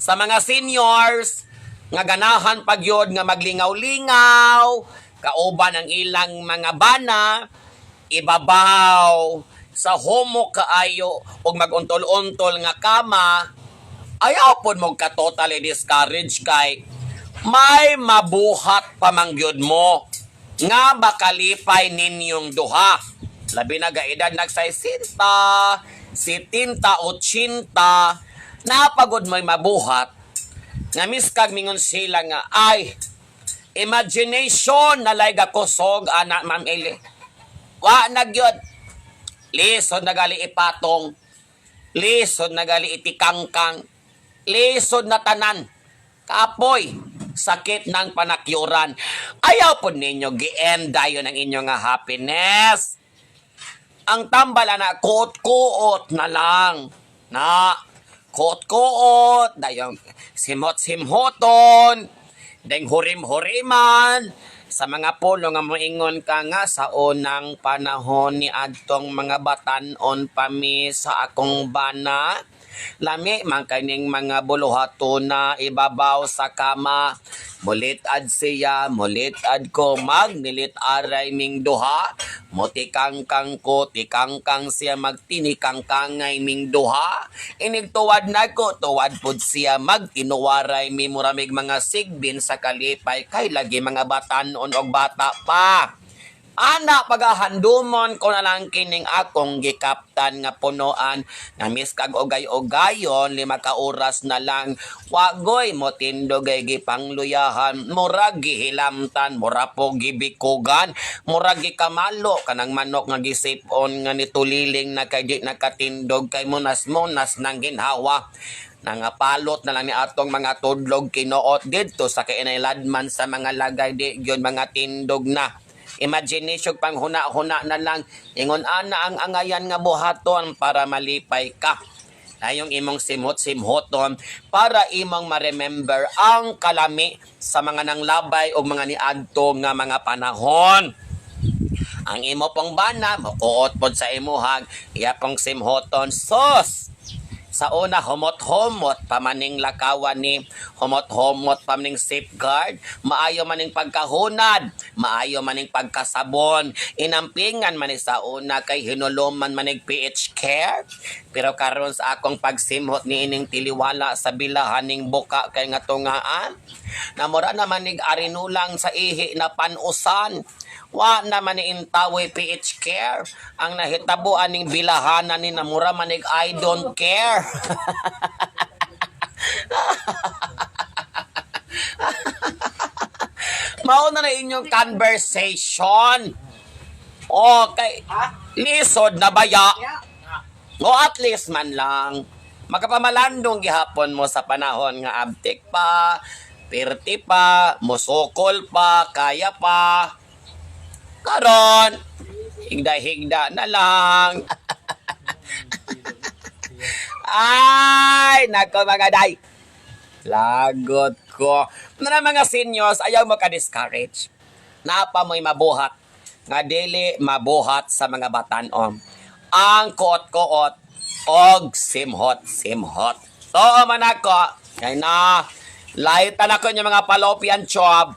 Sa mga seniors, nga ganahan pagyod nga maglingaw-lingaw, kauban ang ilang mga bana, ibabaw sa homo kaayo og maguntol-untol nga kama, ayaw po mo ka-totally discourage kay may mabuhat pamangyod mo nga makalipay ninyong duha. Labi na gaedad nagsaysinta, 70, 80, napagod mo'y mabuhat. Nga miskag mingon sila nga, ay, imagination na lay gakusog, anak Ma'am Eli. Wa nagyod. Lisod na gali ipatong. Lisod na gali itikangkang. Lisod na tanan. Kapoy. Sakit ng panakyuran. Ayaw po ninyo gi-enda yun ang inyong nga happiness. Ang tambala na kuot-kuot na lang. Na kuot-kuot. Dayong simhot-simhoton. Dayong hurim-huriman. Sa mga pulo nga moingon ka nga sa unang panahon ni adtong mga batanon pami sa akong bana. Lami man kaning mga buluhato na ibabaw sa kama. Mulitad siya, mulitad ko, magnilitaray ming duha. Motikangkang ko, tikangkang siya, magtinikangkangay ming duha. Inigtuwad na ko, tuwad pod siya, magtinuwaray mi muramig mga sigbin sa kalipay. Kay lagi mga batanon og bata pa. Ana, pagahandumon ko na lang kining akong gikaptan nga punuan na miskag ogay-ogayon, 5 ka oras na lang. Wagoy mo tindogay gipangluyahan, murag gihilamtan, mura po gibikugan, murag gikamalo kanang manok nga gisipon nga nituliling na kay di nakatindog kay munas-munas nang ginhawa. Nangapalot na lang ni atong mga tudlog kinuot dito sa kainailadman sa mga lagay di yun mga tindog na. Imagination pang huna-huna na lang. Ingon ana ang angayan nga buhaton para malipay ka. Ayong imong simhot-simhoton para imong ma-remember ang kalami sa mga nanglabay o mga niadto nga mga panahon. Ang imo pong bana, makuot pod sa imuhag, iya pong simhoton, sos! Sa una, humot-humot, pamaning lakawan ni humot-humot, pamaning safeguard, maayo maning pagkahunad, maayo maning pagkasabon, inampingan maning sa una kay hinuluman maning PH care, pero karon sa akong pagsimhot ni ining tiliwala sa bilahaning buka kay nga tungaan, namura na manig arinulang sa ihi na panusan, wa naman ni intawoy PH care ang nahitabuan ning bilahanan ni namura manig I don't care. Mao na inyong conversation. Okay. Lisod na baya. O at least man lang magkapamalandong gihapon mo sa panahon nga abtik pa, pirti pa, musukol pa, kaya pa. Karon, higda-higda na lang. Ay, nako mga day. Lagot ko. Na mga seniors, ayaw mo ka-discourage. Napa mo'y mabuhat. Nga dili mabuhat sa mga batanon. Ang kuot-kuot og simhot-simhot. So, man ako, kaya na, lightan ako yung mga fallopian tube.